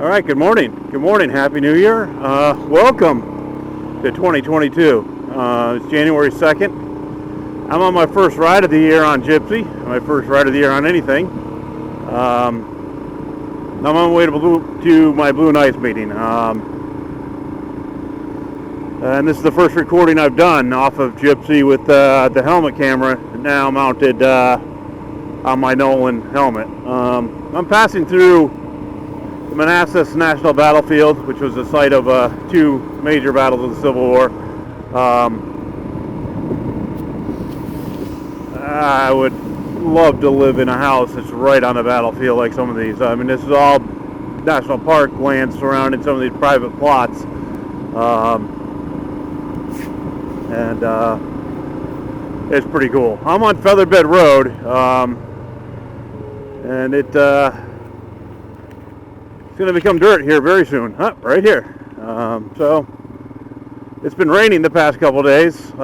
All right, good morning. Good morning. Happy New Year. Welcome to 2022. It's January 2nd. I'm on my first ride of the year on Jipci, my first ride of the year on anything. I'm on my way to my Blue Nights meeting. And this is the first recording I've done off of Jipci with the helmet camera now mounted on my Nolan helmet. I'm passing through the Manassas National Battlefield, which was the site of two major battles of the Civil War. I would love to live in a house that's right on the battlefield like some of these. I mean, this is all national park land surrounding some of these private plots. And it's pretty cool. I'm on Featherbed Road, and it's going to become dirt here very soon. Right here. So it's been raining the past couple days. So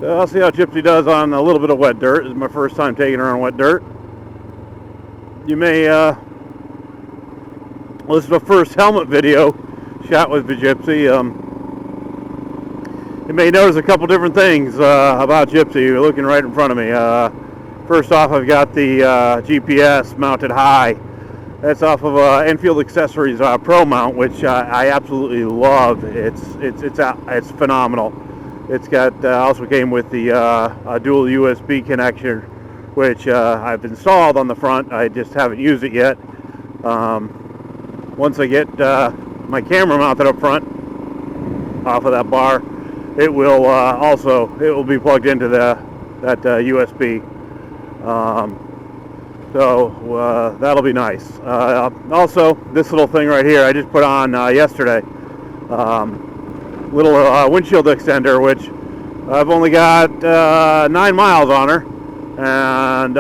I'll see how Jipci does on a little bit of wet dirt. This is my first time taking her on wet dirt. You may listen to the first helmet video shot with the Jipci. You may notice a couple different things about Jipci. You're looking right in front of me. First off, I've got the GPS mounted high. That's off of Enfield Accessories Pro mount, which I absolutely love. It's phenomenal. It's got also came with the dual USB connection, which I've installed on the front. I just haven't used it yet. Once I get my camera mounted up front off of that bar, it will be plugged into that USB. So that'll be nice. Also, this little thing right here I just put on yesterday. Little windshield extender, which I've only got 9 miles on her, and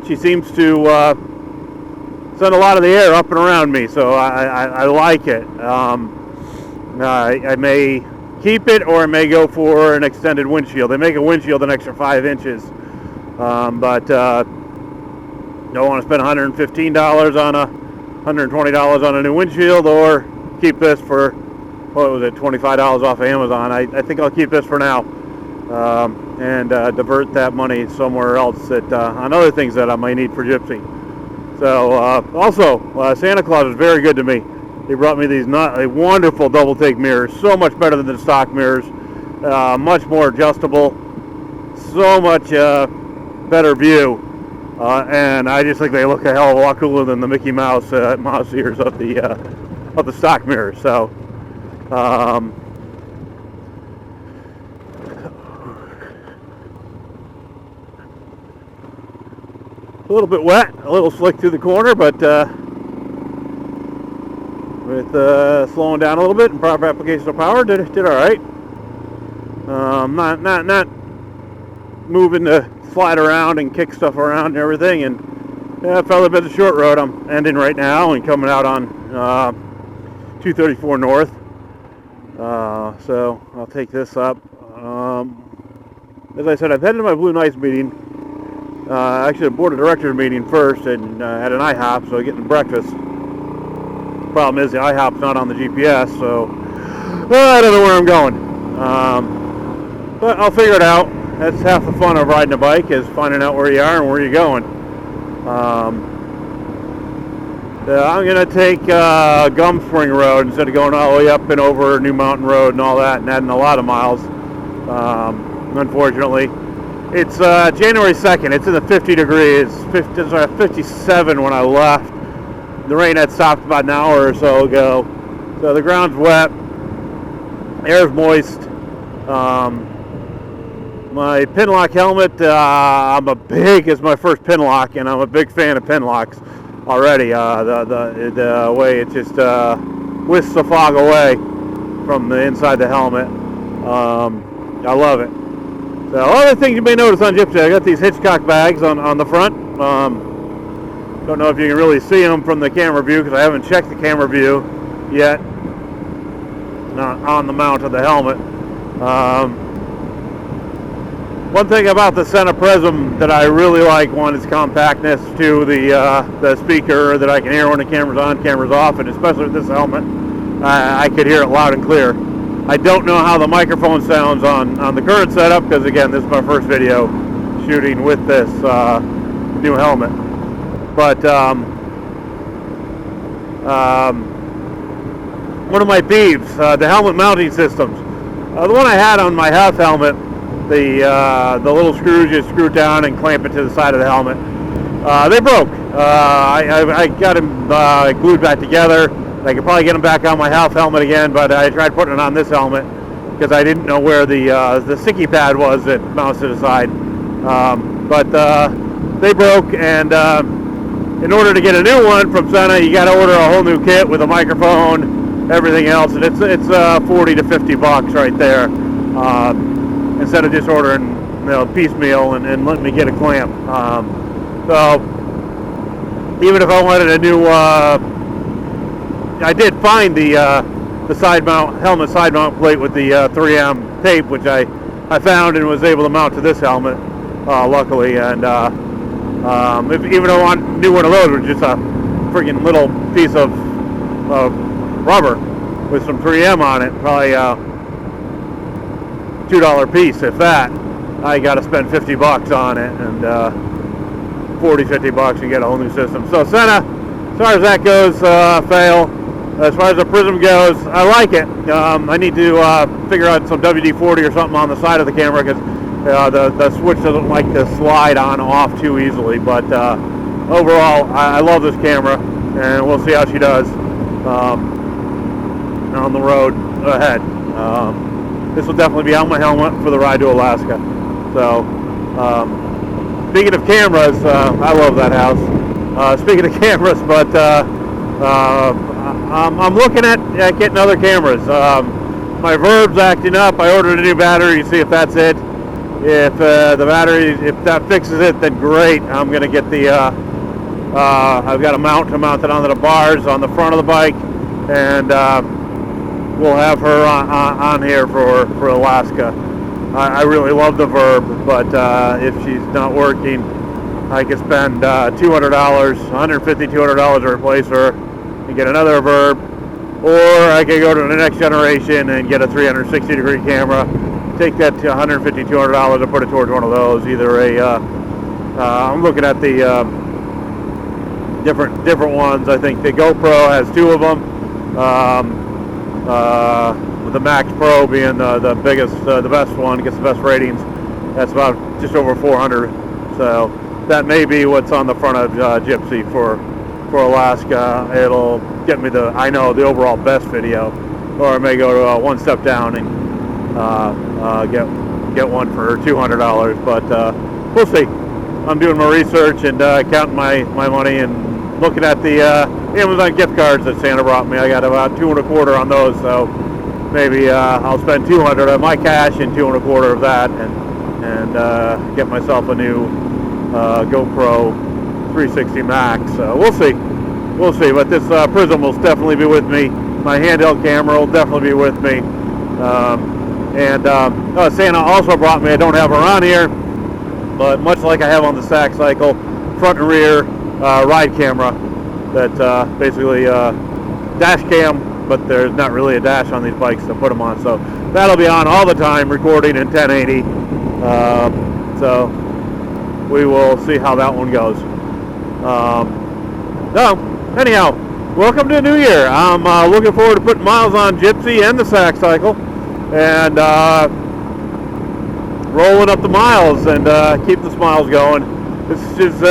she seems to send a lot of the air up and around me, so I like it. I may keep it, or I may go for an extended windshield. They make a windshield an extra 5 inches, but don't want to spend $115 on $120 on a new windshield, or keep this for, what was it, $25 off of Amazon. I think I'll keep this for now, and divert that money somewhere else on other things that I might need for Jipci. So also, Santa Claus is very good to me. They brought me these wonderful double take mirrors, so much better than the stock mirrors, much more adjustable, so much better view. And I just think they look a hell of a lot cooler than the Mickey Mouse ears of the stock mirror. So, a little bit wet, a little slick through the corner, but with slowing down a little bit and proper application of power, did all right. Not moving to slide around and kick stuff around and everything, and Featherbed's a short road I'm ending right now and coming out on 234 North. So I'll take this up. As I said, I've headed to my Blue Nights meeting. Actually, a board of directors meeting first, and at an IHOP, so getting breakfast. Problem is the IHOP's not on the GPS, so I don't know where I'm going. But I'll figure it out. That's half the fun of riding a bike, is finding out where you are and where you're going. I'm going to take Gum Spring Road instead of going all the way up and over New Mountain Road and all that, and adding a lot of miles. Unfortunately, it's January 2nd. It's in the 50 degrees. It's 57 when I left. The rain had stopped about an hour or so ago, so the ground's wet, air's moist. My Pinlock helmet, it's my first Pinlock, and I'm a big fan of Pinlocks already. The way it just whisks the fog away from the inside the helmet. I love it. So other things you may notice on Jipci, I got these Hitchcock bags on the front. Don't know if you can really see them from the camera view, because I haven't checked the camera view yet. Not on the mount of the helmet. One thing about the Sena Prism that I really like, one, is compactness. Two, the speaker that I can hear when the camera's on, camera's off, and especially with this helmet, I could hear it loud and clear. I don't know how the microphone sounds on the current setup, because again, this is my first video shooting with this new helmet. But one of my peeves, the helmet mounting systems. The one I had on my half helmet, the little screws you screw down and clamp it to the side of the helmet, they broke. I got them glued back together. I could probably get them back on my half helmet again, but I tried putting it on this helmet because I didn't know where the sticky pad was that mounts to the side. But they broke, and in order to get a new one from Sena, you got to order a whole new kit with a microphone, everything else, and it's 40 to 50 bucks right there. Instead of just ordering, piecemeal and letting me get a clamp. So even if I wanted a new, I did find the side mount helmet side mount plate with the 3M tape, which I found and was able to mount to this helmet, luckily. And even though I knew one of those was just a freaking little piece of rubber with some 3M on it, probably $2 piece, if that. I got to spend 50 bucks on it, and 40, 50 bucks and get a whole new system. So Sena, as far as that goes, fail. As far as the Prism goes, I like it. I need to figure out some WD-40 or something on the side of the camera, because the switch doesn't like to slide on off too easily. But overall, I love this camera, and we'll see how she does on the road ahead. This will definitely be on my helmet for the ride to Alaska. So, speaking of cameras, I love that house. Speaking of cameras, but I'm looking at getting other cameras. My Verb's acting up. I ordered a new battery. See if that's it. If the battery, if that fixes it, then great. I'm gonna get the. I've got a mount to mount it onto the bars on the front of the bike, and we'll have her on here for Alaska. I really love the Verb, but if she's not working, I could spend $200, $150, $200 to replace her and get another Verb, or I could go to the next generation and get a 360-degree camera, take that to $150, $200 and put it towards one of those. Either I'm looking at the different ones. I think the GoPro has two of them. With the Max Pro being the biggest, the best one, gets the best ratings. That's about just over 400. So that may be what's on the front of Jipci for Alaska. It'll get me the overall best video, or I may go to one step down and get one for $200. But we'll see. I'm doing my research and counting my money and looking at the Amazon gift cards that Sena brought me. I got about $2.25 on those, so maybe I'll spend $200 of my cash and $2.25 of that, and get myself a new GoPro 360 Max. We'll see. But this Prism will definitely be with me. My handheld camera will definitely be with me. Sena also brought me, I don't have her on here, but much like I have on the Stack Cycle, front and rear ride camera that basically dash cam, but there's not really a dash on these bikes to put them on. So that'll be on all the time, recording in 1080. So we will see how that one goes. Anyhow, welcome to the new year. I'm looking forward to putting miles on Jipci and the Stack Cycle, and rolling up the miles and keep the smiles going. This is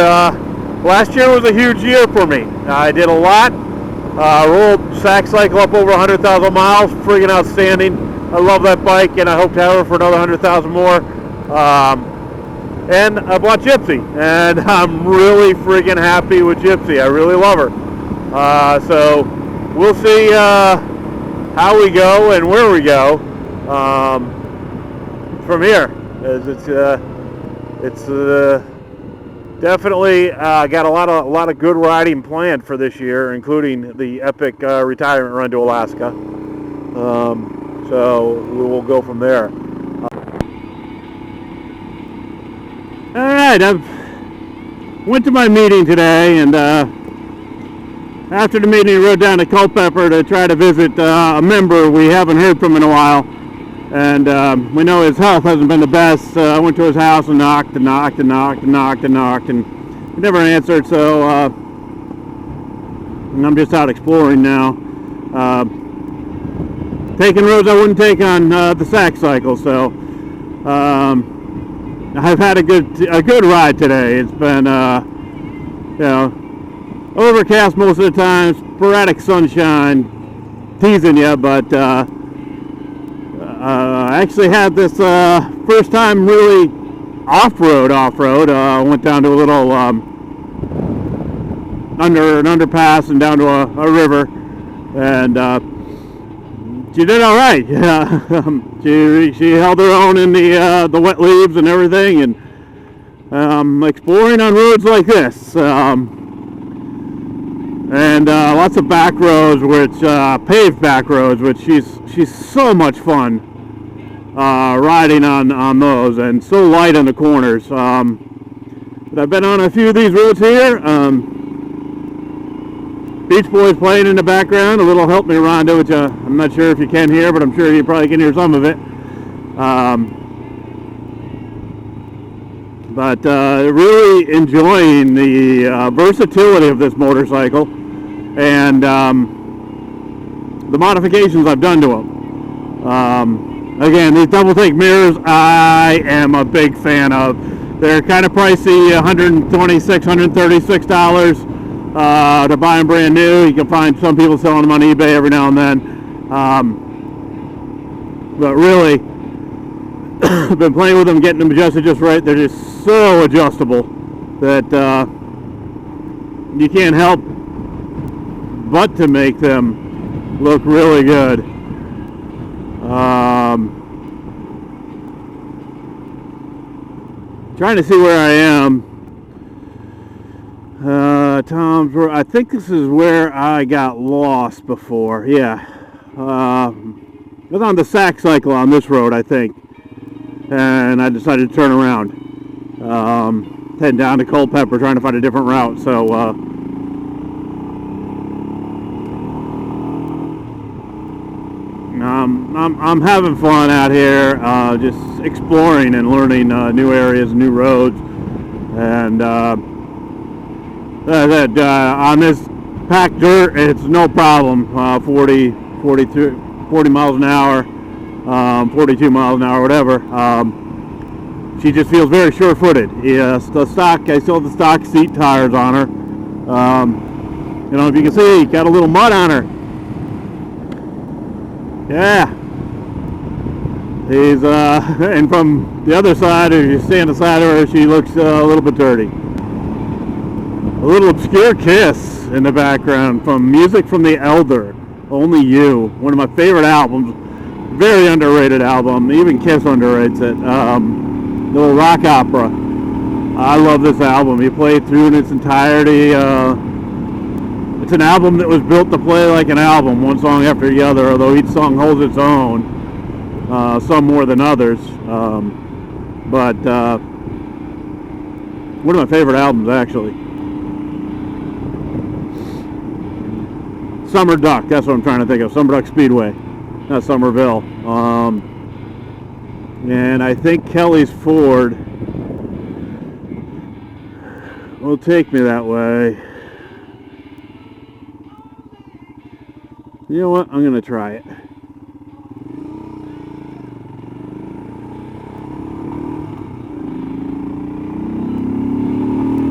last year was a huge year for me. I did a lot. Rolled Stack Cycle up over 100,000 miles. Friggin' outstanding. I love that bike, and I hope to have her for another 100,000 more. And I bought Jipci, and I'm really friggin' happy with Jipci. I really love her. So we'll see how we go and where we go from here. It's definitely got a lot of good riding planned for this year, including the epic retirement run to Alaska. So we will go from there. right, I went to my meeting today, and after the meeting, I rode down to Culpeper to try to visit a member we haven't heard from in a while, and we know his health hasn't been the best. I went to his house and knocked, and he never answered, so I'm just out exploring now, taking roads I wouldn't take on the sack cycle. So I've had a good ride today. It's been overcast most of the time, sporadic sunshine, teasing you, but I actually had this first time really off-road. Went down to a little under an underpass and down to a river, and she did all right. Yeah, she held her own in the wet leaves and everything, and exploring on roads like this, and lots of back roads, which paved back roads, which she's so much fun riding on those, and so light on the corners. But I've been on a few of these roads here. Beach Boys playing in the background, a little Help Me Rhonda, which I'm not sure if you can hear, but I'm sure you probably can hear some of it. But really enjoying the versatility of this motorcycle and the modifications I've done to them. Again, these double take mirrors I am a big fan of. They're kind of pricey, $126, $136 to buy them brand new. You can find some people selling them on eBay every now and then. But really, I've been playing with them, getting them adjusted just right. They're just so adjustable that you can't help but to make them look really good. Trying to see where I am. Tom's, I think this is where I got lost before. Yeah. I was on the sack cycle on this road, I think. And I decided to turn around. Heading down to Culpeper, trying to find a different route. So, I'm having fun out here, just exploring and learning new areas, new roads, and on this packed dirt, it's no problem. 40 miles an hour, 42 miles an hour, whatever. She just feels very sure-footed. Yes, I still have the stock seat tires on her. If you can see, got a little mud on her. Yeah. And from the other side, if you stand aside of her, she looks a little bit dirty. A little obscure Kiss in the background from Music from the Elder, Only You, one of my favorite albums. Very underrated album. Even Kiss underrates it. Little rock opera. I love this album. You play it through in its entirety. It's an album that was built to play like an album, one song after the other, although each song holds its own, some more than others. But one of my favorite albums, actually. Summer Duck, that's what I'm trying to think of. Summer Duck Speedway, not Somerville. And I think Kelly's Ford will take me that way. You know what? I'm going to try it.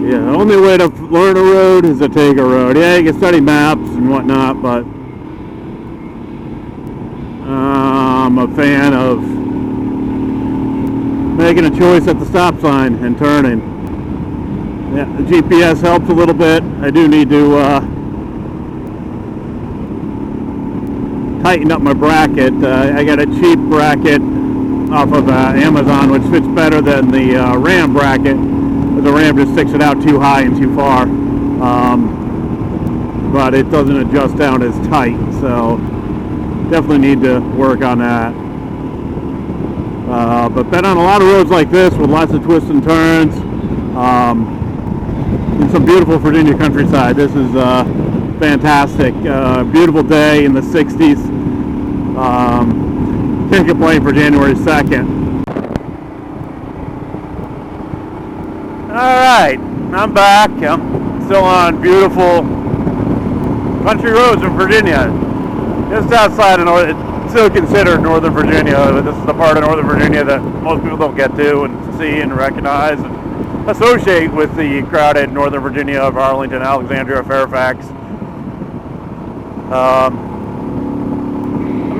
Yeah, the only way to learn a road is to take a road. Yeah, you can study maps and whatnot, but I'm a fan of making a choice at the stop sign and turning. Yeah, the GPS helps a little bit. I do need to tighten up my bracket. I got a cheap bracket off of Amazon, which fits better than the Ram bracket. But the Ram just sticks it out too high and too far. But it doesn't adjust down as tight, so definitely need to work on that. But been on a lot of roads like this with lots of twists and turns. in some beautiful Virginia countryside. This is fantastic. Beautiful day in the 60s. Can't complain for January 2nd. Alright, I'm back. I'm still on beautiful country roads in Virginia. Just outside of it's still considered Northern Virginia, but this is the part of Northern Virginia that most people don't get to and see and recognize and associate with the crowded Northern Virginia of Arlington, Alexandria, Fairfax. I'm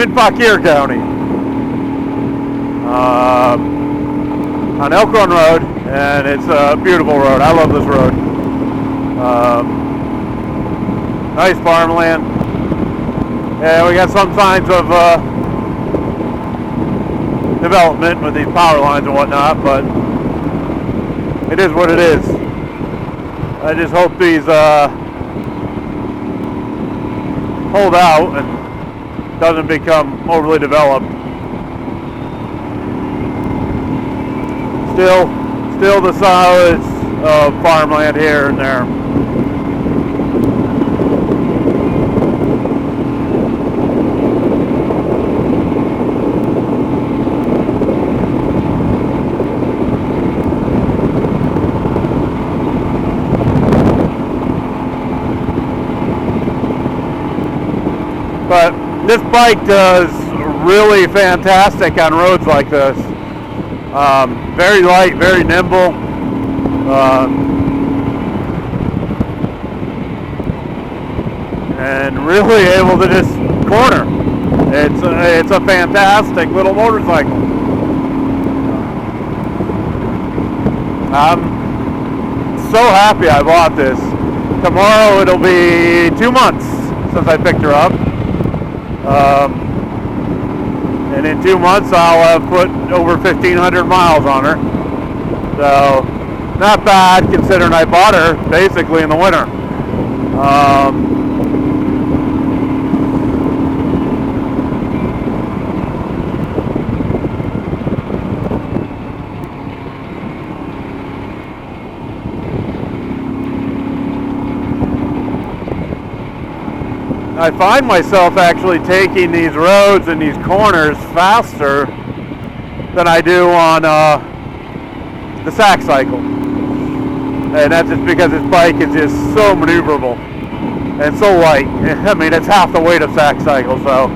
in Fauquier County on Elkhorn Road, and it's a beautiful road. I love this road. Nice farmland. Yeah, we got some signs of development with these power lines and whatnot, but it is what it is. I just hope these hold out and doesn't become overly developed. Still the solids of farmland here and there. But this bike does really fantastic on roads like this. Very light, very nimble. And really able to just corner. It's a fantastic little motorcycle. I'm so happy I bought this. Tomorrow it'll be 2 months since I picked her up. And in 2 months I'll have put over 1,500 miles on her. So not bad considering I bought her basically in the winter. I find myself actually taking these roads and these corners faster than I do on the sack cycle. And that's just because this bike is just so maneuverable and so light. I mean, it's half the weight of sack cycle, so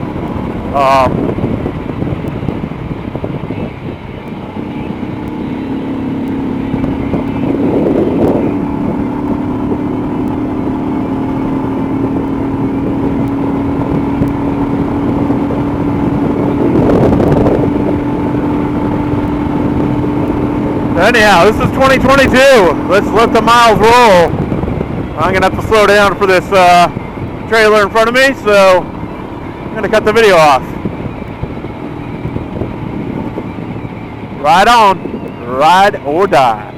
anyhow, this is 2022. Let's let the miles roll. I'm gonna have to slow down for this trailer in front of me, so I'm gonna cut the video off. Ride on, ride or die.